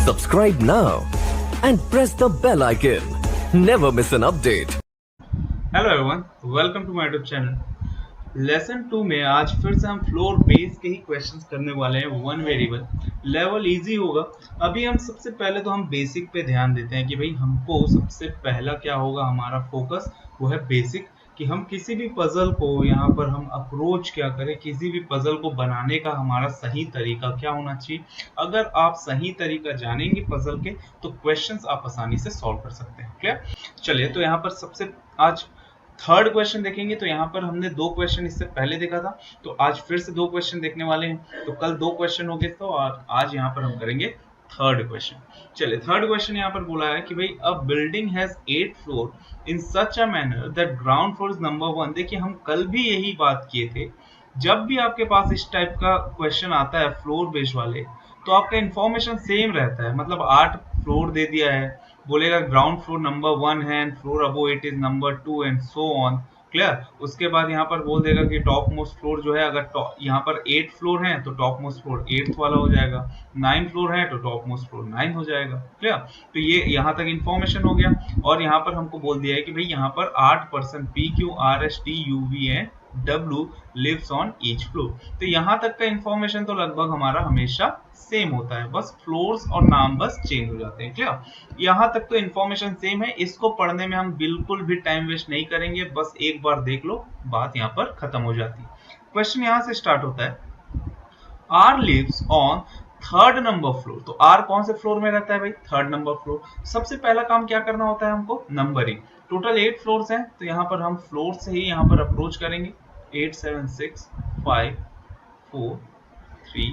Subscribe now and press the bell icon. Never miss an update. Hello everyone, welcome to my YouTube channel. Lesson 2 में आज फिर से हम floor base के ही questions करने वाले हैं। वन वेरिएबल लेवल इजी होगा। अभी हम सबसे पहले तो हम बेसिक पे ध्यान देते हैं कि भाई हमको सबसे पहला क्या होगा, हमारा फोकस वो है बेसिक, कि हम किसी भी पजल को यहाँ पर हम अप्रोच क्या करें, किसी भी पजल को बनाने का हमारा सही तरीका क्या होना चाहिए। अगर आप सही तरीका जानेंगे पजल के तो क्वेश्चंस आप आसानी से सॉल्व कर सकते हैं। क्लियर? चलिए, तो यहाँ पर सबसे आज थर्ड क्वेश्चन देखेंगे। तो यहाँ पर हमने दो क्वेश्चन इससे पहले देखा था, तो आज फिर से दो क्वेश्चन देखने वाले हैं। तो कल दो क्वेश्चन हो गए, तो आज यहाँ पर हम करेंगे थर्ड क्वेश्चन। चलिए, थर्ड क्वेश्चन यहाँ पर बोला है कि भाई a building has 8 floor in such a manner that ground floor is number 1। देखिए, हम कल भी यही बात किए थे। जब भी आपके पास इस टाइप का क्वेश्चन आता है फ्लोर बेस वाले, तो आपका इंफॉर्मेशन सेम रहता है। मतलब 8 फ्लोर दे दिया है, बोलेगा ग्राउंड फ्लोर नंबर 1 है and floor above it is number 2 and so on. Clear? उसके बाद यहाँ पर बोल देगा कि टॉप मोस्ट फ्लोर जो है, अगर यहाँ पर 8 फ्लोर है तो टॉप मोस्ट फ्लोर 8th वाला हो जाएगा, 9 फ्लोर है तो टॉप मोस्ट फ्लोर 9 हो जाएगा। क्लियर? तो ये यहाँ तक इंफॉर्मेशन हो गया। और यहाँ पर हमको बोल दिया है कि भाई यहाँ पर 8% PQRSTUV है W lives on each floor। तो यहाँ तक का इंफॉर्मेशन तो लगभग हमारा हमेशा सेम होता है, बस फ्लोर्स और नाम बस चेंज हो जाते हैं। क्लियर? यहाँ तक तो इंफॉर्मेशन सेम है। इसको पढ़ने में हम बिल्कुल भी टाइम वेस्ट नहीं करेंगे, बस एक बार देख लो, बात यहाँ पर खत्म हो जाती है। क्वेश्चन यहाँ से स्टार्ट होता है, R lives on third number floor. तो R कौन से फ्लोर में रहता है भाई? Third number floor. सबसे पहला काम क्या करना होता है हमको? नंबरिंग। टोटल 8 फ्लोर्स हैं, तो यहाँ पर हम फ्लोर से ही यहाँ पर अप्रोच करेंगे। 8 7 6 5 4 3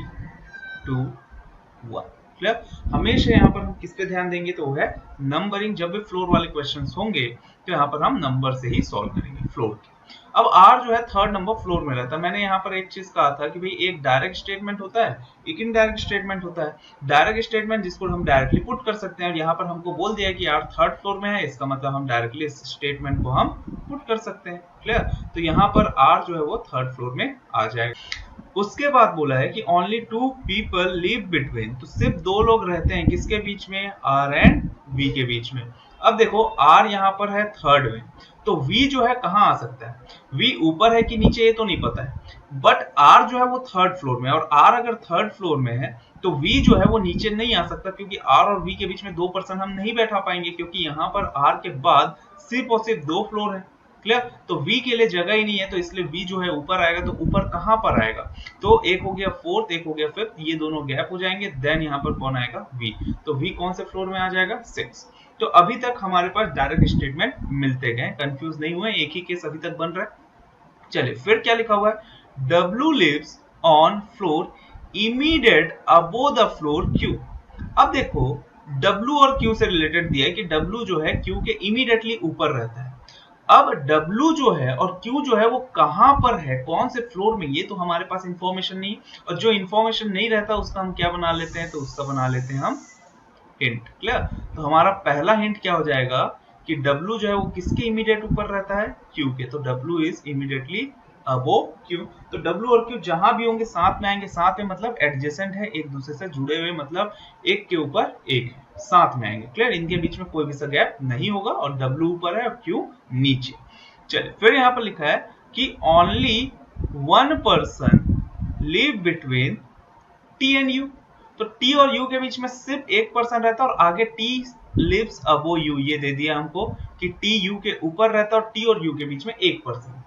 2 1। क्लियर? हमेशा यहाँ पर हम किस पे ध्यान देंगे, तो वो है नंबरिंग। जब भी फ्लोर वाले क्वेश्चंस होंगे तो यहाँ पर हम नंबर से ही सॉल्व करेंगे फ्लोर के। अब R जो है थर्ड नंबर फ्लोर में रहता है। मैंने यहाँ पर एक चीज कहा था कि भाई एक डायरेक्ट स्टेटमेंट होता है, एक इनडायरेक्ट स्टेटमेंट होता है। डायरेक्ट स्टेटमेंट जिसको हम डायरेक्टली पुट कर सकते हैं, और यहाँ पर हमको बोल दिया है कि R थर्ड फ्लोर में है, इसका मतलब हम डायरेक्टली इस स्टेटमेंट को हम पुट कर सकते हैं। क्लियर? तो यहाँ पर R जो है वो थर्ड फ्लोर में आ जाएगा। उसके बाद बोला है कि ओनली 2 पीपल लिव बिटवीन। तो सिर्फ दो लोग रहते हैं किसके बीच में? R एंड V के बीच में। अब देखो, R यहाँ पर है थर्ड में, तो V जो है कहाँ आ सकता है? V ऊपर है कि नीचे, ये तो नहीं पता है, बट R जो है वो थर्ड फ्लोर में है। और R अगर थर्ड फ्लोर में है तो V जो है वो नीचे नहीं आ सकता, क्योंकि R और V के बीच में 2% हम नहीं बैठा पाएंगे, क्योंकि यहाँ पर R के बाद सिर्फ और सिर्फ 2 फ्लोर है। क्लियर? तो V के लिए जगह ही नहीं है, तो इसलिए V जो है ऊपर आएगा। तो ऊपर कहाँ पर आएगा? तो एक हो गया फोर्थ, एक हो गया फिफ्थ, ये दोनों गैप हो जाएंगे। देन यहाँ पर कौन आएगा? V। तो V कौन से फ्लोर में आ जाएगा? 6। तो अभी तक हमारे पास डायरेक्ट स्टेटमेंट मिलते गए, कंफ्यूज नहीं हुए, एक ही केस अभी तक बन रहा है। चलिए, फिर क्या लिखा हुआ है? W lives on floor immediate above the floor Q। अब देखो, W और Q से रिलेटेड दिया है कि W जो है Q के इमीडिएटली ऊपर रहता है। अब W जो है और Q जो है वो कहां पर है, कौन से फ्लोर में, ये तो हमारे पास इंफॉर्मेशन नहीं। और जो इंफॉर्मेशन नहीं रहता उसका हम क्या बना लेते हैं? तो उसका बना लेते हैं हम हिंट। क्लियर? तो हमारा पहला हिंट क्या हो जाएगा कि W जो है वो किसके इमीडिएट ऊपर रहता है? Q के। तो W is immediately above Q। तो W और Q जहां भी होंगे साथ में आएंगे। साथ में मतलब एडजेसेंट है, एक दूसरे से जुड़े हुए, मतलब एक के ऊपर एक है, साथ में आएंगे। क्लियर? इनके बीच में कोई भी सा गैप नहीं होगा, और W ऊपर है और Q नीचे। चलिए, फिर यहाँ पर लिखा है कि only 1 person live between T and U। तो T और U के बीच में सिर्फ 1% रहता है, और आगे T लिव्स अबो U ये दे दिया हमको कि T U के ऊपर रहता है, और T और U के बीच में 1%।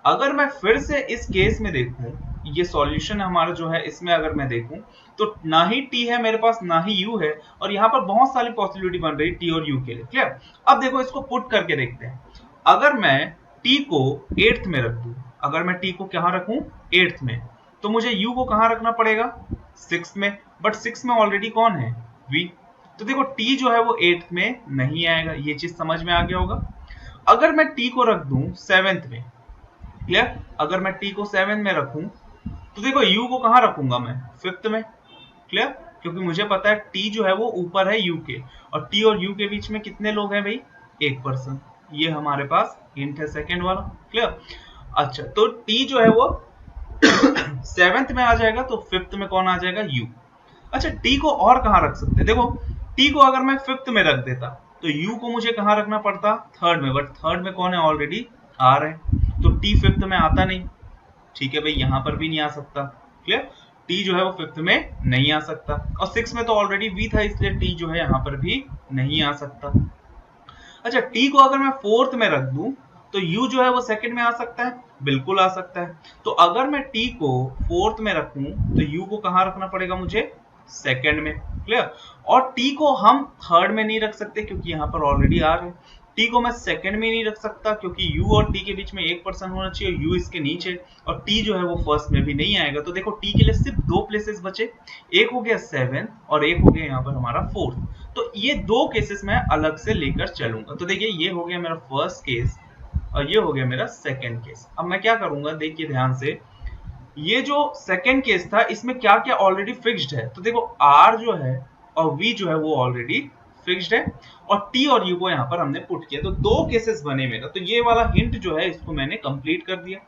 अगर मैं फिर से इस केस में देखूं, ये सॉल्यूशन हमारा जो है, इसमें अगर मैं देखूं तो ना ही T है मेरे पास, ना ही U है, और यहाँ पर बहुत सारी पॉसिबिलिटी बन रही है T और U के लिए। क्लियर? अब देखो, इसको पुट करके देखते हैं। अगर मैं T को 8th में रख दूं, अगर मैं T को कहाँ रखूं? 8th में, तो मुझे U को कहाँ रखना पड़ेगा? 6th में। बट 6 में ऑलरेडी कौन है? V। तो देखो, T जो है वो 8th में नहीं आएगा, ये चीज समझ में आ गया होगा। अगर मैं T को रख दूं 7th में, क्लियर? अगर मैं T को 7 में रखूं तो देखो, U को कहाँ रखूंगा मैं? 5th में। क्लियर? क्योंकि मुझे पता है T जो है वो ऊपर है U के, और T और U के बीच में कितने लोग हैं भाई? 1%। ये हमारे पास हिंट है सेकेंड वाला। क्लियर? अच्छा, तो T जो है वो 7th में आ जाएगा, तो 5th में कौन आ जाएगा? U। अच्छा, T को और कहाँ रख सकते हैं? देखो, टी को अगर मैं फिफ्थ में रख देता तो यू को मुझे कहां रखना पड़ता, थर्ड में, बट थर्ड में कौन है, ऑलरेडी आर है, तो टी फिफ्थ में आता नहीं। ठीक है भाई, यहां पर भी नहीं आ सकता, क्लियर, टी जो है वो फिफ्थ में नहीं आ सकता, और सिक्स में तो ऑलरेडी वी था, इसलिए टी जो है यहां पर भी नहीं आ सकता। अच्छा, टी को अगर मैं फोर्थ में रख दूं तो यू जो है वो सेकंड में आ सकता है, बिल्कुल आ सकता है। तो अगर मैं टी को फोर्थ में रखूं तो यू को कहां रखना पड़ेगा मुझे, सेकंड में, क्लियर। और टी को हम थर्ड में नहीं रख सकते क्योंकि यहाँ पर ऑलरेडी आर है। टी को मैं सेकंड में नहीं रख सकता क्योंकि यू और टी के बीच में एक पर्सन होना चाहिए, यू इसके नीचे, और टी जो है वो फर्स्ट में भी नहीं आएगा। तो देखो टी के लिए सिर्फ दो प्लेसेस बचे, एक हो गया सेवन और एक हो गया यहाँ पर हमारा फोर्थ। तो ये दो केसेस मैं अलग से लेकर चलूंगा। तो देखिए ये हो गया मेरा फर्स्ट केस और ये हो गया मेरा सेकेंड केस। अब मैं क्या करूंगा, देखिए ध्यान से, ये जो सेकेंड केस था इसमें क्या क्या ऑलरेडी फिक्स्ड है। तो देखो आर जो है और वी जो है वो ऑलरेडी फिक्स्ड है, और टी और यू को यहाँ पर हमने पुट किया, तो दो केसेस बने मेरा। तो ये वाला हिंट जो है इसको मैंने कंप्लीट कर दिया।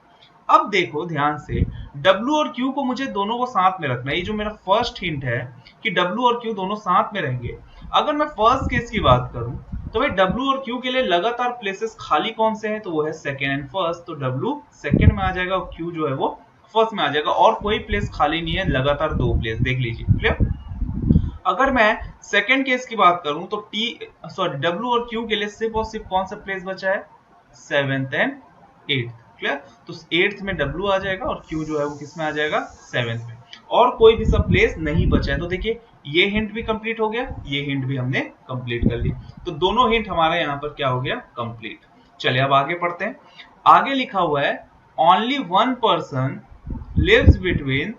अब देखो ध्यान से, W और Q को मुझे दोनों को साथ में रखना है। ये जो मेरा फर्स्ट हिंट है कि W और Q दोनों साथ में रहेंगे। अगर मैं फर्स्ट केस की बात करूं तो भाई W और Q के लिए लगातार प्लेसेस खाली कौन से हैं, तो वो है सेकेंड एंड फर्स्ट। तो W सेकेंड में आ जाएगा और Q जो है वो फर्स्ट में आ जाएगा, और कोई प्लेस खाली नहीं है, लगातार दो प्लेस, देख लीजिए, क्लियर। अगर मैं सेकेंड केस की बात करूं तो W और Q के लिए सिर्फ और सिर्फ कौन सा प्लेस बचा है, सेवेंथ एंड एट्थ, क्लियर। तो एट्थ में W आ जाएगा और Q जो है वो किस में आ जाएगा, सेवेंथ में, और कोई भी सब प्लेस नहीं बचा है। तो देखिए ये हिंट भी कंप्लीट हो गया, ये हिंट भी हमने कंप्लीट कर ली। तो दोनों हिंट हमारे यहाँ पर क्या हो गया, कंप्लीट। चलिए अब आगे पढ़ते हैं। आगे लिखा हुआ है only one person lives between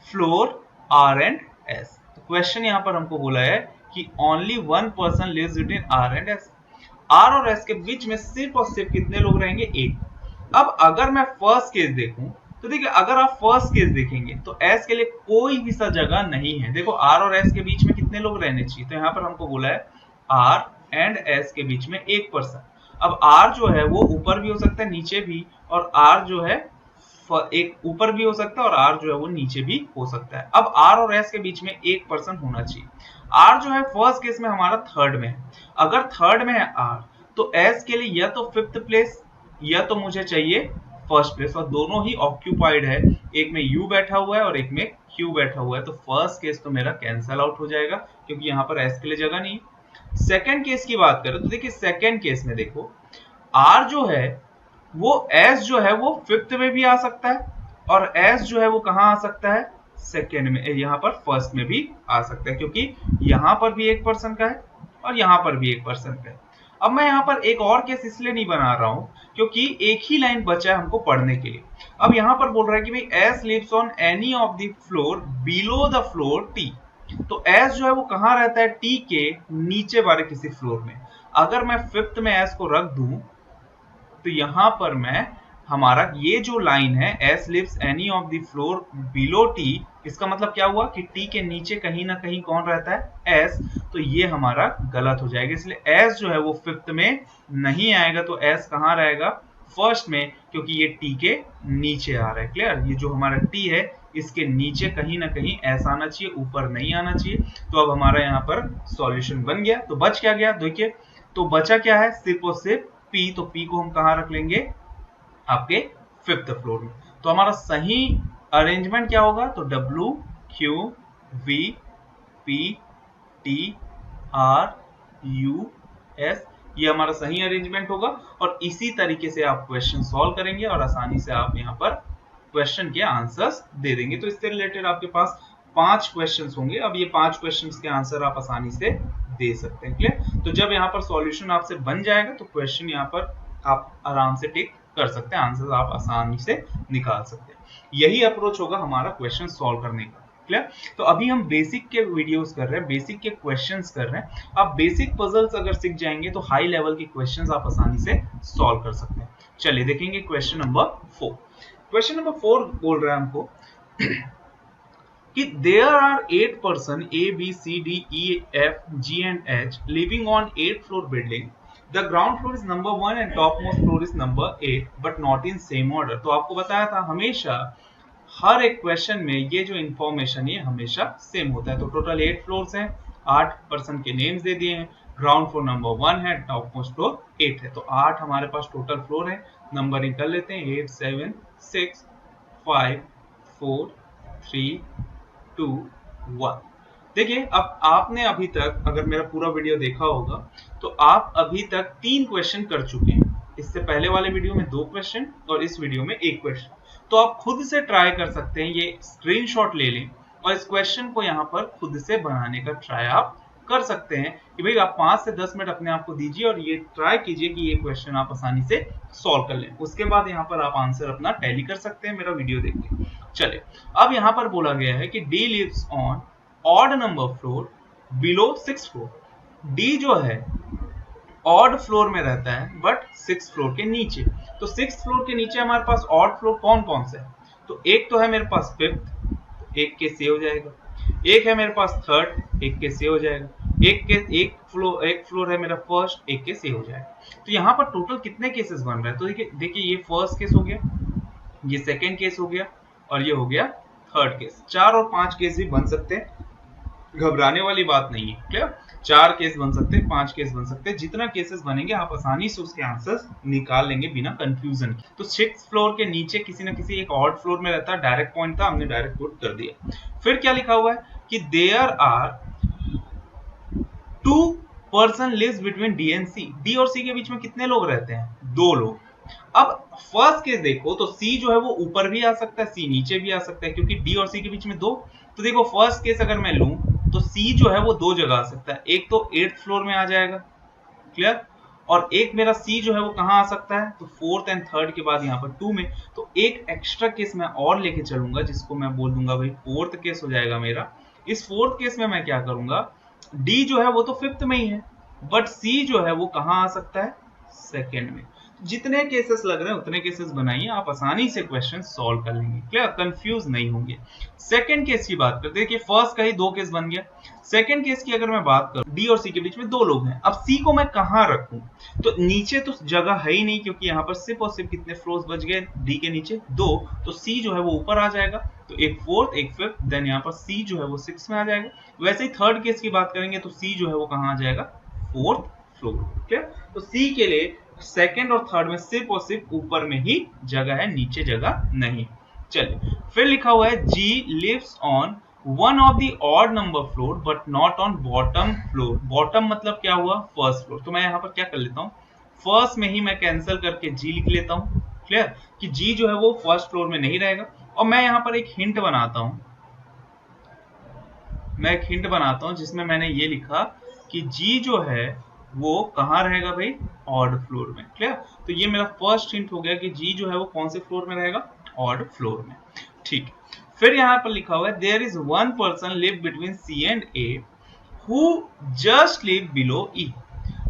floor R and S। Question यहाँ पर हमको बोला है कि only one person lives between R and S। R और S के बीच में सिर्फ और सिर्फ कितने लोग रहेंगे, एक। अब अगर मैं फर्स्ट केस देखूं तो देखिए, अगर आप फर्स्ट केस देखेंगे तो S के लिए कोई भी सा जगह नहीं है। देखो R और S के बीच में कितने लोग रहने चाहिए, तो यहाँ पर हमको बोला है R एंड S के बीच में एक पर्सन। अब R जो है वो ऊपर भी हो सकता है, नीचे भी, और R जो है एक ऊपर भी हो सकता है और R जो है वो नीचे भी हो सकता है। अब R और S के बीच में एक पर्सन होना चाहिए। R जो है फर्स्ट केस में हमारा थर्ड में है, अगर थर्ड में है R तो S के लिए या तो फिफ्थ प्लेस या तो मुझे चाहिए फर्स्ट प्लेस, और दोनों ही ऑक्यूपाइड है, एक में U बैठा हुआ है और एक में Q बैठा हुआ है। तो फर्स्ट केस तो मेरा कैंसल आउट हो जाएगा क्योंकि यहाँ पर S के लिए जगह नहीं है। सेकेंड केस की बात करें तो देखिए सेकेंड केस में देखो R जो है वो S जो है वो फिफ्थ में भी आ सकता है, और S जो है वो कहां आ सकता है, सेकेंड में, यहाँ पर फर्स्ट में भी आ सकता है, क्योंकि यहाँ पर भी एक पर्सन का है और यहाँ पर भी एक पर्सन का है। अब मैं यहाँ पर एक और केस इसलिए नहीं बना रहा हूं क्योंकि एक ही लाइन बचा है हमको पढ़ने के लिए। अब यहाँ पर बोल रहा है कि भाई S lives on any of the floor below the floor T। तो S जो है वो कहां रहता है, T के नीचे वाले किसी फ्लोर में। अगर मैं फिफ्थ में S को रख दूं तो यहां पर मैं हमारा ये जो लाइन है S lives any of the floor below T, इसका मतलब क्या हुआ कि T के नीचे कहीं ना कहीं कौन रहता है, S। तो ये हमारा गलत हो जाएगा, इसलिए S जो है वो फिफ्थ में नहीं आएगा। तो S कहां रहेगा, फर्स्ट में, क्योंकि ये T के नीचे आ रहा है, क्लियर। ये जो हमारा T है इसके नीचे कहीं ना कहीं S आना चाहिए, ऊपर नहीं आना चाहिए। तो अब हमारा यहाँ पर सॉल्यूशन बन गया। तो बच क्या गया, देखिए, तो बचा क्या है, सिर्फ और सिर्फ P। तो P को हम कहां रख लेंगे, आपके फिफ्थ फ्लोर में। तो हमारा सही अरेंजमेंट क्या होगा, तो W Q V P T R U S, ये हमारा सही अरेंजमेंट होगा। और इसी तरीके से आप क्वेश्चन सॉल्व करेंगे और आसानी से आप यहाँ पर क्वेश्चन के आंसर्स दे देंगे। तो इससे रिलेटेड आपके पास 5 क्वेश्चंस होंगे। अब ये 5 क्वेश्चंस के आंसर आप आसानी से दे सकते हैं, क्लियर। तो जब यहाँ पर सॉल्यूशन आपसे बन जाएगा तो क्वेश्चन यहाँ पर आप आराम से टिक कर सकते हैं, आंसर आप आसानी से निकाल सकते हैं। यही अप्रोच होगा हमारा क्वेश्चन सॉल्व करने का, क्लियर। तो अभी हम बेसिक के वीडियोस कर रहे हैं, बेसिक के क्वेश्चंस कर रहे हैं। आप बेसिक पजल्स अगर सीख जाएंगे तो हाई लेवल के क्वेश्चंस आप आसानी से सॉल्व कर सकते हैं। चलिए देखेंगे क्वेश्चन नंबर 4। क्वेश्चन नंबर 4 बोल रहा है हमको कि there are 8 person A, B, C, D, E, F, G and H living on 8th floor building. The ground floor is number 1 and topmost floor is number 8 but not in same order. तो आपको बताया था हमेशा हर एक question में ये जो information ये हमेशा सेम होता है। तो टोटल 8 फ्लोर्स हैं 8 पर्सन के नेम्स दे दिए हैं। ग्राउंड फ्लोर नंबर 1 है, टॉप मोस्ट फ्लोर 8 है, तो 8 हमारे पास टोटल फ्लोर है। नंबरिंग कर लेते हैं 8 7 6 5 4 3 2 1। देखिए अब आपने अभी तक अगर मेरा पूरा वीडियो देखा होगा तो आप अभी तक 3 क्वेश्चन कर चुके हैं। इससे पहले वाले वीडियो में 2 क्वेश्चन और इस वीडियो में 1 क्वेश्चन। तो आप खुद से ट्राई कर सकते हैं, ये स्क्रीनशॉट ले लें और इस क्वेश्चन को यहाँ पर खुद से बनाने का ट्राई आप कर सकते हैं कि भाई आप 5 से 10 मिनट अपने आप को दीजिए और ये ट्राई कीजिए कि ये क्वेश्चन आप आसानी से सॉल्व कर लें। उसके बाद यहाँ पर आप आंसर अपना टैली कर सकते हैं मेरा वीडियो देख के। चलिए अब यहाँ पर बोला गया है कि D lives on odd number floor below 6 floor. D जो है ऑड फ्लोर में रहता है बट 6 फ्लोर के नीचे। तो 6 फ्लोर के नीचे हमारे पास ऑड फ्लोर कौन कौन से है? तो एक तो है मेरे पास फिफ्थ, एक के से हो जाएगा। एक है मेरे पास थर्ड, एक के से हो जाएगा। एक फ्लोर है मेरा फर्स्ट, एक के से हो जाएगा। तो यहाँ पर टोटल कितने केसेस बन रहे हैं? तो देखिए ये फर्स्ट केस हो गया, ये सेकेंड केस हो गया और ये हो गया थर्ड केस। 4 और 5 केस भी बन सकते हैं, घबराने वाली बात नहीं है। क्लियर? 4 केस बन सकते हैं, 5 केस बन सकते हैं। जितना केसेस बनेंगे आप आसानी से उसके आंसर्स निकाल लेंगे बिना कंफ्यूजन के। तो 6 फ्लोर के नीचे किसी न किसी एक ऑड फ्लोर में रहता है, डायरेक्ट पॉइंट था, हमने डायरेक्ट पुट कर दिया। फिर क्या लिखा हुआ है कि there are 2 person lives between D and C. D और सी के बीच में कितने लोग रहते हैं? 2 लोग। अब फर्स्ट केस देखो तो सी जो है वो ऊपर भी आ सकता है, सी नीचे भी आ सकता है, क्योंकि डी और सी के बीच में 2। तो देखो फर्स्ट केस अगर मैं लूं तो सी जो है वो 2 जगह आ सकता है। एक तो 8th फ्लोर में आ जाएगा, क्लियर, और एक मेरा सी जो है वो कहां आ सकता है? तो 4th एंड 3rd के बाद यहाँ पर 2 में। तो एक एक्स्ट्रा केस मैं और लेके चलूंगा जिसको मैं बोल दूंगा भाई 4th केस हो जाएगा मेरा। इस 4th केस में मैं क्या करूंगा, डी जो है वो तो 5th में ही है बट सी जो है वो कहां आ सकता है? 2nd में। जितने केसेस लग रहे हैं उतने केसेस बनाइए, आप आसानी से क्वेश्चन सॉल्व कर लेंगे। क्लियर? कंफ्यूज नहीं होंगे। सेकंड केस की बात करते हैं कि फर्स्ट का ही 2 केस बन गया। सेकंड केस की अगर मैं बात करूं, डी और सी के बीच में 2 लोग हैं। अब सी को मैं कहां रखूं? तो नीचे तो जगह है ही नहीं, क्योंकि यहाँ पर सिर्फ और सिर्फ कितने फ्लोर्स बच गए डी के नीचे? 2। तो सी जो है वो ऊपर आ जाएगा, तो एक 4th एक 5th, देन यहाँ पर सी जो है वो 6 में आ जाएगा। वैसे ही थर्ड केस की बात करेंगे तो सी जो है वो कहां आ जाएगा? 4th floor. क्लियर? तो सी के लिए सेकंड और थर्ड में सिर्फ और सिर्फ ऊपर में ही जगह है, नीचे जगह नहीं। चलिए फिर लिखा हुआ है G lives on one of the odd number floor but not on bottom floor. Bottom मतलब क्या हुआ? First floor. तो मैं यहाँ पर क्या कर लेता हूँ, फर्स्ट में ही मैं कैंसिल करके जी लिख लेता हूँ। क्लियर? कि जी जो है वो फर्स्ट फ्लोर में नहीं रहेगा। और मैं यहाँ पर एक हिंट बनाता हूँ, जिसमें मैंने ये लिखा कि जी जो है वो कहाँ रहेगा भाई? ऑड फ्लोर में। क्लियर? तो ये मेरा फर्स्ट हिंट हो गया कि जी जो है वो कौन से फ्लोर में रहेगा? ऑड फ्लोर में। ठीक। फिर यहाँ पर लिखा हुआ है there is one person live between C and A who just live below E.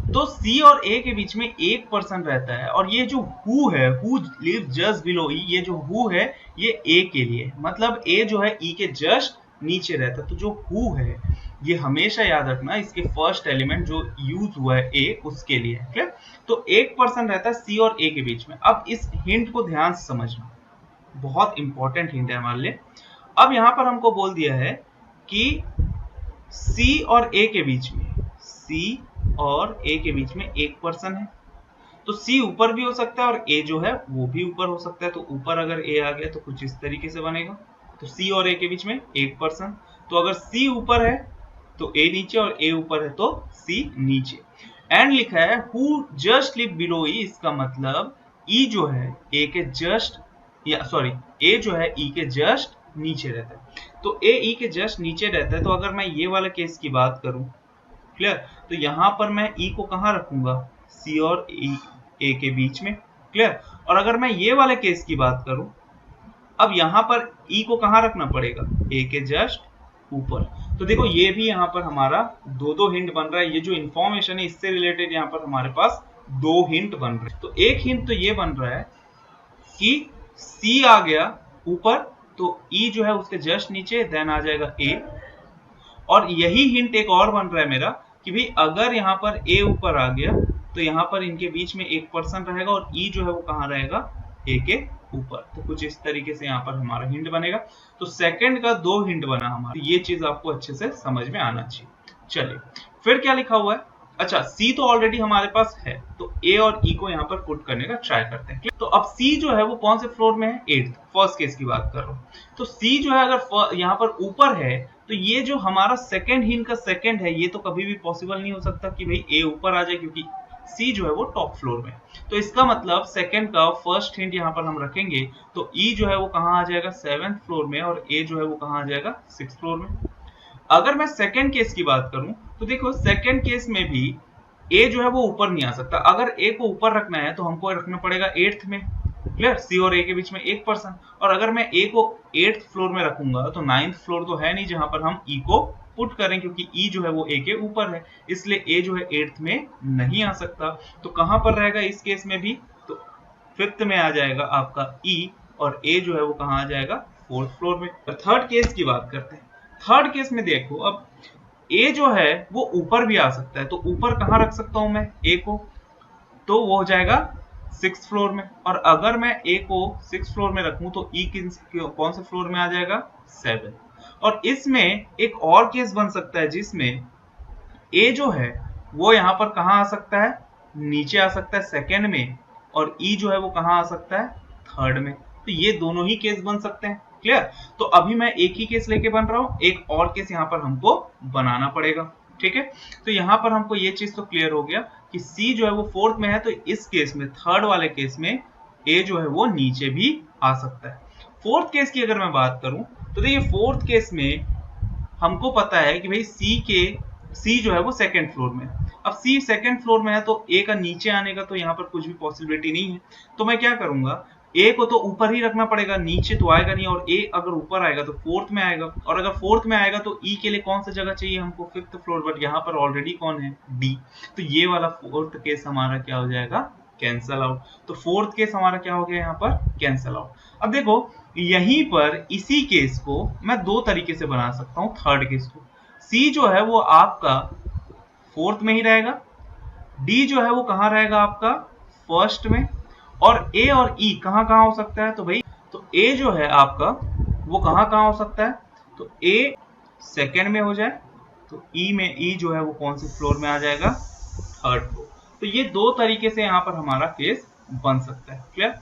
तो सी और ए के बीच में एक पर्सन रहता है और ये जो हु है, हु लिव जस्ट बिलो ई, ये जो हु है ये ए के लिए, मतलब ए जो है ई के जस्ट नीचे रहता है। तो जो हु है ये हमेशा याद रखना, इसके फर्स्ट एलिमेंट जो यूज हुआ है ए उसके लिए। क्लियर? तो एक पर्सन रहता है सी और ए के बीच में। अब इस हिंट को ध्यान से समझना, बहुत इंपॉर्टेंट हिंट है हमारे लिए। अब यहाँ पर हमको बोल दिया है कि सी और ए के बीच में, सी और ए के बीच में एक पर्सन है। तो सी ऊपर भी हो सकता है और ए जो है वो भी ऊपर हो सकता है। तो ऊपर अगर ए आ गया तो कुछ इस तरीके से बनेगा। तो सी और ए के बीच में एक पर्सन। तो अगर सी ऊपर है तो ए नीचे और ए ऊपर है तो सी नीचे। एंड लिखा है हु जस्ट लिव बिलो ई, इसका मतलब ई जो है ए के जस्ट, या सॉरी ए जो है ई के जस्ट नीचे रहता है। तो ए ई के जस्ट नीचे रहता है। तो अगर मैं ये वाला केस की बात करूं, क्लियर, तो यहां पर मैं ई को कहां रखूंगा? सी और ए के बीच में। क्लियर? और अगर मैं ये वाले केस की बात करूं, अब यहां पर ई को कहां रखना पड़ेगा? ए के जस्ट ऊपर। तो देखो ये भी यहाँ पर हमारा 2-2 हिंट बन रहा है। ये जो इंफॉर्मेशन है इससे रिलेटेड यहाँ पर हमारे पास 2 हिंट बन रहे हैं। तो एक हिंट तो ये बन रहा है कि सी आ गया ऊपर तो ई जो है उसके जस्ट नीचे, देन आ जाएगा ए। और यही हिंट एक और बन रहा है मेरा कि भाई अगर यहाँ पर ए ऊपर आ गया तो यहाँ पर इनके बीच में एक पर्सन रहेगा और ई जो है वो कहाँ रहेगा? ए के ऊपर। तो कुछ इस तरीके से यहाँ पर हमारा हिंट बनेगा। तो सेकंड का 2 हिंट बना हमारा। तो ये चीज आपको अच्छे से समझ में आना चाहिए। चलिए फिर क्या लिखा हुआ है, अच्छा सी तो ऑलरेडी हमारे पास है, तो ए और ई को यहाँ पर पुट करने का ट्राई करते हैं। तो अब सी जो है वो कौन से फ्लोर में है, 8th, फर्स्ट केस की बात कर रहा हूँ। तो सी जो है अगर यहाँ पर ऊपर है तो ये जो हमारा सेकंड हिंट का सेकंड है, ये तो कभी भी पॉसिबल नहीं हो सकता कि भाई ए ऊपर आ जाए, क्योंकि सी जो है वो टॉप फ्लोर में। तो इसका मतलब सेकंड का फर्स्ट हिंट यहाँ पर हम रखेंगे, तो ई जो है वो कहाँ आ जाएगा, 7th फ्लोर में, और ए जो है वो कहाँ आ जाएगा, 6th फ्लोर में। अगर मैं सेकंड केस की बात करूं तो देखो सेकंड केस में भी ए जो है वो ऊपर नहीं आ सकता। अगर ए को ऊपर रखना है तो हमको रखना पड़ेगा 8th में, क्लियर, सी और ए के बीच में 1%। और अगर मैं ए को 8th फ्लोर में रखूंगा तो 9th फ्लोर तो है नहीं जहां पर हम ई को पुट करें, क्योंकि ई जो है वो ए के ऊपर है, इसलिए ए जो है 8th में नहीं आ सकता। तो कहां पर रहेगा इस केस में भी, तो 5th में आ जाएगा आपका ई, और ए जो है वो कहां आ जाएगा, 4th फ्लोर में। थर्ड केस की बात करते हैं। थर्ड केस में देखो, अब ए जो है वो ऊपर भी आ सकता है, तो ऊपर कहां रख सकता हूं मैं ए को, तो वो हो जाएगा 6th फ्लोर में। और अगर मैं ए को 6th फ्लोर में रखूं तो ई कौन से फ्लोर में आ जाएगा, 7। और इसमें एक और केस बन सकता है जिसमें ए जो है वो यहां पर कहां आ सकता है, नीचे आ सकता है, सेकंड में, और ई जो है वो कहां आ सकता है, थर्ड में। तो ये दोनों ही केस बन सकते हैं, क्लियर। तो अभी मैं एक ही केस लेके बन रहा हूं, एक और केस यहाँ पर हमको बनाना पड़ेगा, ठीक है। तो यहाँ पर हमको ये चीज तो क्लियर हो गया कि सी जो है वो 4th में है, तो इस केस में, थर्ड वाले केस में, ए जो है वो नीचे भी आ सकता है। 4th केस की अगर मैं बात करूं तो देखिए 4th केस में हमको पता है कि भाई सी जो है वो 2nd फ्लोर में। अब सी 2nd फ्लोर में है तो ए का नीचे आने का तो यहाँ पर कुछ भी पॉसिबिलिटी नहीं है। तो मैं क्या करूंगा, ए को तो ऊपर ही रखना पड़ेगा, नीचे तो आएगा नहीं, और ए अगर ऊपर आएगा तो 4th में आएगा, और अगर 4th में आएगा तो ई के लिए कौन सा जगह चाहिए हमको, 5th फ्लोर, बट यहाँ पर ऑलरेडी कौन है, डी। तो ये वाला 4th केस हमारा क्या हो जाएगा, कैंसल आउट। तो 4th केस हमारा क्या हो गया यहाँ पर, कैंसल आउट। अब देखो यहीं पर इसी केस को मैं दो तरीके से बना सकता हूँ। थर्ड केस को, सी जो है वो आपका 4th में ही रहेगा, डी जो है वो कहाँ रहेगा आपका, फर्स्ट में, और ए और ई कहाँ कहाँ हो सकता है, तो भाई तो ए जो है आपका वो कहाँ कहाँ हो सकता है, तो ए 2nd में हो जाए, तो ई जो है वो कौन से फ्लोर में आ जाएगा, 3rd फ्लोर। तो ये दो तरीके से यहाँ पर हमारा केस बन सकता है, क्लियर।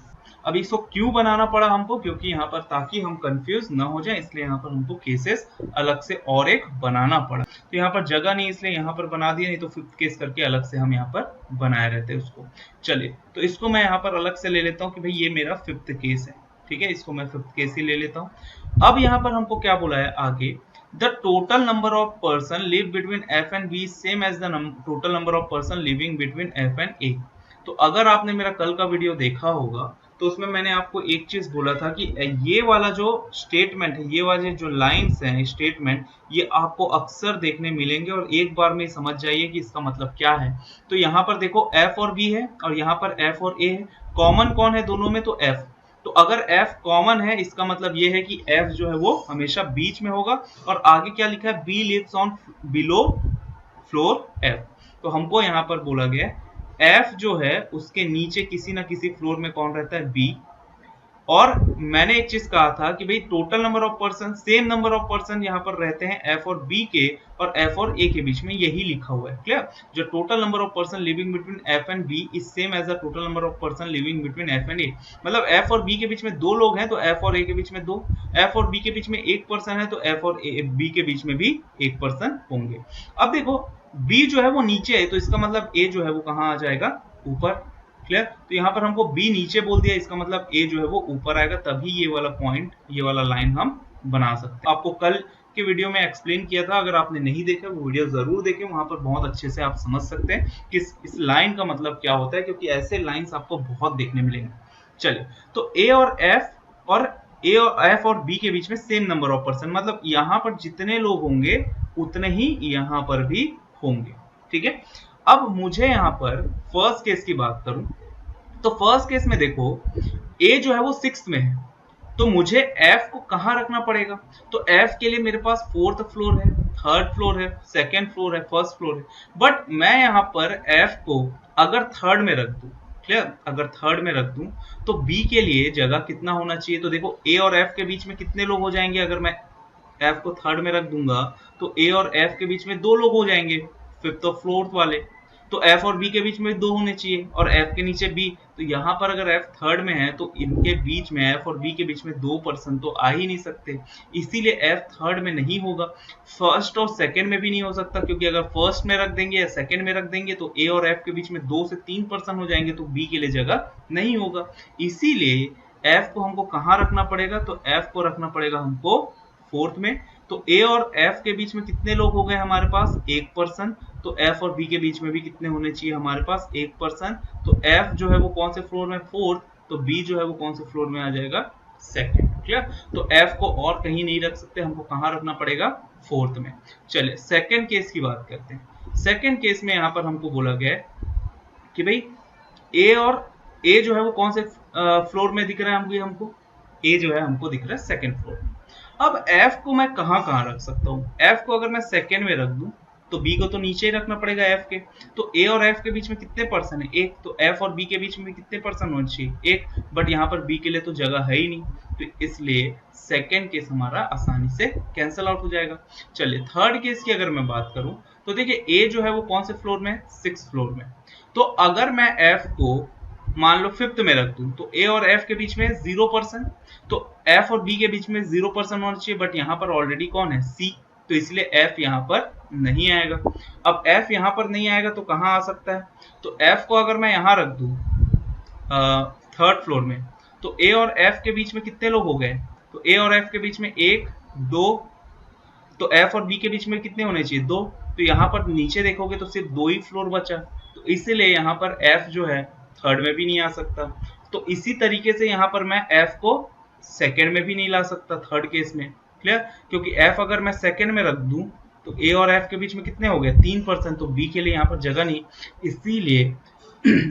अब इसको क्यों बनाना पड़ा हमको, क्योंकि यहाँ पर ताकि हम कंफ्यूज ना हो जाए, इसलिए यहाँ पर हमको केसेस अलग से और एक बनाना पड़ा। तो यहाँ पर जगह नहीं, इसलिए यहाँ पर बना दिया, नहीं तो 5th केस करके अलग से हम यहाँ पर बनाए रहते उसको। चलिए तो इसको मैं यहाँ पर अलग से ले लेता हूँ कि भाई ये मेरा 5th केस है, ठीक है, इसको मैं 5th केस ही ले लेता हूँ। अब यहाँ पर हमको क्या बोला है आगे, the total number of person live between f and b is same as the total number of person living between f and a। तो अगर आपने मेरा कल का वीडियो देखा होगा तो उसमें मैंने आपको एक चीज बोला था कि ये वाला जो स्टेटमेंट है, ये वाले जो लाइंस हैं स्टेटमेंट, ये आपको अक्सर देखने मिलेंगे, और एक बार में समझ जाइए कि इसका मतलब क्या है। तो यहाँ पर देखो f और b है, और यहाँ पर f और a है, कॉमन कौन है दोनों में, तो f। तो अगर f कॉमन है इसका मतलब ये है कि f जो है वो हमेशा बीच में होगा, और आगे क्या लिखा है, b lives on below floor f। तो हमको यहाँ पर बोला गया है f जो है उसके नीचे किसी ना किसी फ्लोर में कौन रहता है, b। और मैंने एक चीज कहा था कि भाई total number of person, same number of person यहाँ पर रहते हैं f और b के, और f और a के बीच में, यही लिखा हुआ है, क्लियर। जो total number of person living between f and b is same as the total number of person living between f and a। मतलब f और b के बीच में दो लोग हैं तो f और a के बीच में दो, f और b के बीच में एक पर्सन है तो f और b के बीच में भी एक पर्सन होंगे। अब देखो b जो है वो नीचे है, तो इसका मतलब a जो है वो कहाँ आ जाएगा, ऊपर, क्लियर। तो यहाँ पर हमको b नीचे बोल दिया, इसका मतलब a जो है वो ऊपर आएगा, तभी ये वाला पॉइंट, ये वाला लाइन हम बना सकते हैं। आपको कल के वीडियो में एक्सप्लेन किया था, अगर आपने नहीं देखा वो वीडियो जरूर देखें, वहां पर बहुत अच्छे से आप समझ सकते हैं कि इस लाइन का मतलब क्या होता है, क्योंकि ऐसे लाइंस आपको बहुत देखने मिलेंगे। चलिए तो a और f और b के बीच में सेम नंबर ऑफ पर्सन, मतलब यहाँ पर जितने लोग होंगे उतने ही यहाँ पर भी होंगे, ठीक है। अब मुझे यहाँ पर फर्स्ट केस की बात करूं तो फर्स्ट केस में देखो a जो है वो 6th में है, तो मुझे f को कहां रखना पड़ेगा, तो f के लिए मेरे पास 4th फ्लोर है, 3rd फ्लोर है, 2nd फ्लोर है, 1st फ्लोर है, बट मैं यहाँ पर f को अगर 3rd में रख दूं, क्लियर, अगर 3rd में रख दूं तो b के लिए जगह कितना होना चाहिए, तो देखो a और f के बीच में कितने लोग हो जाएंगे, अगर मैं एफ को थर्ड में रख दूंगा तो ए और एफ के बीच में दो लोग हो जाएंगे, फिफ्थ और फोर्थ वाले। तो एफ और बी के बीच में दो होने चाहिए और एफ के नीचे बी। तो यहाँ पर अगर एफ थर्ड में है तो इनके बीच में, एफ और बी के बीच में दो पर्सन तो आ ही नहीं सकते, इसीलिए एफ थर्ड में नहीं होगा। फर्स्ट और सेकंड में भी नहीं हो सकता, क्योंकि अगर फर्स्ट में रख देंगे या सेकंड में रख देंगे तो ए और एफ के बीच में 2 से 3 पर्सन हो जाएंगे, तो बी के लिए जगह नहीं होगा। इसीलिए एफ को हमको कहाँ रखना पड़ेगा, तो एफ को रखना पड़ेगा हमको फोर्थ में। तो ए और एफ के बीच में कितने लोग हो गए हमारे पास, एक पर्सन। तो एफ और बी के बीच में भी कितने होने चाहिए हमारे पास, एक पर्सन। तो एफ जो है वो कौन से फ्लोर में, फोर्थ। तो बी जो है वो कौन से फ्लोर में आ जाएगा, सेकंड। क्लियर। तो एफ को और कहीं नहीं रख सकते, हमको कहाँ रखना पड़ेगा, फोर्थ में। चलिए सेकंड केस की बात करते हैं। सेकंड केस में यहाँ पर हमको बोला गया है कि भाई ए जो है वो कौन से फ्लोर में दिख रहा है हमको ए जो है हमको दिख रहा है सेकंड फ्लोर में। अब एफ को मैं कहाँ रख सकता हूँ, एफ को अगर मैं सेकंड में रख दूं तो बी को तो नीचे ही रखना पड़ेगा एफ के। तो ए और एफ के बीच में कितने पर्सन है, एक। तो एफ और बी के बीच में कितने पर्सन होने चाहिए, एक। बट यहाँ पर बी के लिए तो जगह है ही नहीं, तो इसलिए सेकंड केस हमारा आसानी से कैंसिल आउट हो जाएगा। चलिए थर्ड केस की अगर मैं बात करूं तो देखिए ए जो है वो कौन से फ्लोर में, 6th फ्लोर में। तो अगर मैं एफ को मान लो फिफ्थ में रख दूं तो ए और एफ के बीच में 0%, तो एफ और बी के बीच में 0% होना चाहिए, बट यहाँ पर ऑलरेडी कौन है, सी। तो इसलिए एफ यहाँ पर नहीं आएगा। अब एफ यहाँ पर नहीं आएगा तो कहाँ आ सकता है, तो एफ को अगर मैं यहाँ रख दूं थर्ड फ्लोर में, तो ए और एफ के बीच में कितने लोग हो गए, तो ए और एफ के बीच में 1 2, तो एफ और बी के बीच में कितने होने चाहिए, 2। तो यहाँ पर नीचे देखोगे तो सिर्फ 2 ही फ्लोर बचा, तो इसीलिए यहाँ पर एफ जो है थर्ड में भी नहीं आ सकता। तो इसी तरीके से यहाँ पर मैं एफ को सेकंड में भी नहीं ला सकता थर्ड केस में। क्लियर। क्योंकि एफ अगर मैं सेकंड में रख दूं तो ए और एफ के बीच में कितने हो गए, 3%, तो बी के लिए यहाँ पर जगह नहीं, इसीलिए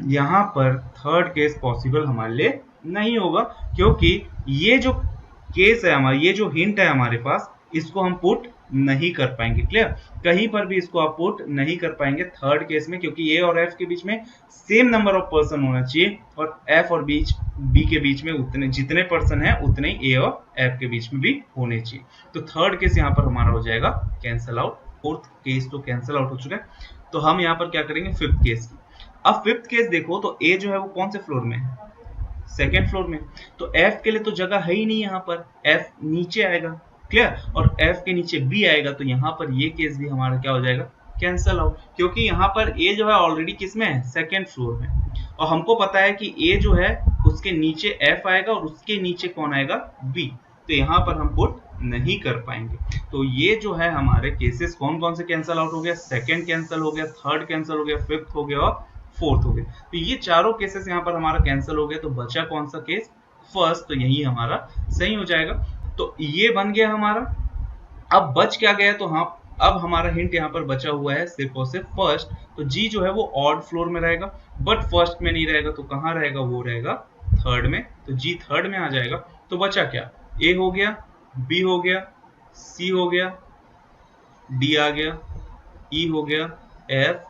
यहाँ पर थर्ड केस पॉसिबल हमारे लिए नहीं होगा। क्योंकि ये जो केस है हमारा, ये जो हिंट है हमारे पास, इसको हम पुट नहीं कर पाएंगे। क्लियर। कहीं पर भी इसको आप पुट नहीं कर पाएंगे थर्ड केस में, क्योंकि ए और एफ के बीच में सेम नंबर ऑफ पर्सन होना चाहिए और एफ और बी के बीच में उतने जितने पर्सन है उतने ही ए और एफ के बीच में भी होने चाहिए। तो थर्ड केस यहाँ पर हमारा हो जाएगा कैंसल आउट। फोर्थ केस तो कैंसल आउट हो चुका है, तो हम यहाँ पर क्या करेंगे, फिफ्थ केस की। अब फिफ्थ केस देखो तो ए जो है वो कौन से फ्लोर में है, सेकेंड फ्लोर में। तो एफ के लिए तो जगह है ही नहीं, यहाँ पर एफ नीचे आएगा। क्लियर। और एफ के नीचे बी आएगा, तो यहाँ पर ये केस भी हमारा क्या हो जाएगा, कैंसल आउट। क्योंकि यहाँ पर ए जो है ऑलरेडी किस में है, सेकंड फ्लोर में, और हमको पता है कि ए जो है उसके नीचे एफ आएगा और उसके नीचे कौन आएगा, बी। तो यहाँ पर हम पुट नहीं कर पाएंगे। तो ये जो है हमारे केसेस कौन कौन से कैंसल आउट हो गया, सेकंड कैंसल हो गया, थर्ड कैंसल हो गया, फिफ्थ हो गया और फोर्थ हो गया। तो ये चारों केसेस यहाँ पर हमारा कैंसिल हो गया। तो बचा कौन सा केस, फर्स्ट। तो यही हमारा सही हो जाएगा। तो ये बन गया हमारा। अब बच क्या गया, तो हाँ अब हमारा हिंट यहाँ पर बचा हुआ है सिर्फ और सिर्फ फर्स्ट। तो जी जो है वो ऑड फ्लोर में रहेगा, बट फर्स्ट में नहीं रहेगा, तो कहाँ रहेगा, वो रहेगा थर्ड में। तो जी थर्ड में आ जाएगा। तो बचा क्या, ए हो गया, बी हो गया, सी हो गया, डी आ गया, ई हो गया, एफ,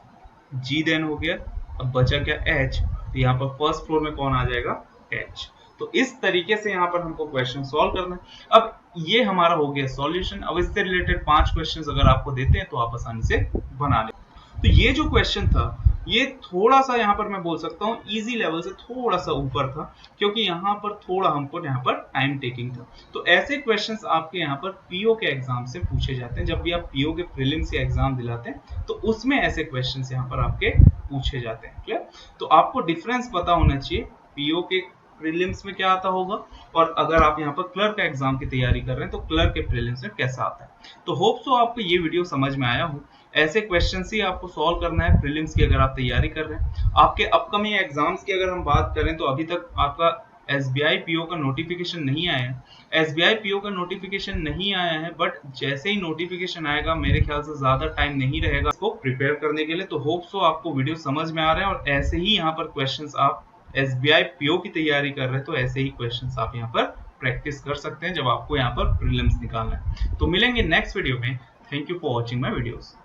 जी देन हो गया। अब बचा क्या, एच। तो यहाँ पर फर्स्ट फ्लोर में कौन आ जाएगा, एच। तो इस तरीके से यहाँ पर हमको क्वेश्चन सॉल्व करना है। अब ये हमारा हो गया सॉल्यूशन। अब इससे रिलेटेड 5 क्वेश्चंस अगर आपको देते हैं तो आप आसानी से बना लें। तो ये जो क्वेश्चन था ये थोड़ा सा यहाँ पर मैं बोल सकता हूँ इजी लेवल से थोड़ा सा ऊपर था, क्योंकि यहाँ पर थोड़ा हमको यहाँ पर टाइम टेकिंग था। तो ऐसे क्वेश्चंस आपके यहाँ पर पीओ के एग्जाम से पूछे जाते हैं। जब भी आप पीओ के प्रीलिम्स के एग्जाम दिलाते हैं तो उसमें ऐसे क्वेश्चंस यहाँ पर आपके पूछे जाते हैं। क्लियर। तो आपको डिफरेंस पता होना चाहिए पीओ के प्रीलिम्स में क्या आता होगा, और अगर आप यहाँ पर क्लर्क का एग्जाम की तैयारी कर रहे हैं तो क्लर्क के प्रीलिम्स में कैसा आता है। तो होप सो आपको ये वीडियो समझ में आया हो। ऐसे क्वेश्चंस ही आपको सॉल्व करना है प्रीलिम्स की अगर आप तैयारी कर रहे हैं। आपके अपकमिंग एग्जाम्स की अगर हम बात करें तो अभी तक आपका एसबीआई पीओ का नोटिफिकेशन नहीं आया है। एसबीआई पीओ का नोटिफिकेशन नहीं आया है, बट जैसे ही नोटिफिकेशन आएगा मेरे ख्याल से ज्यादा टाइम नहीं रहेगा इसको प्रिपेयर करने के लिए। तो होप सो आपको वीडियो समझ में आ रहे हैं, और ऐसे ही यहाँ पर क्वेश्चंस आप एसबीआई पीओ की तैयारी कर रहे हैं तो ऐसे ही क्वेश्चंस आप यहाँ पर प्रैक्टिस कर सकते हैं जब आपको यहाँ पर प्रीलिम्स निकालना है। तो मिलेंगे नेक्स्ट वीडियो में। Thank you for watching my videos.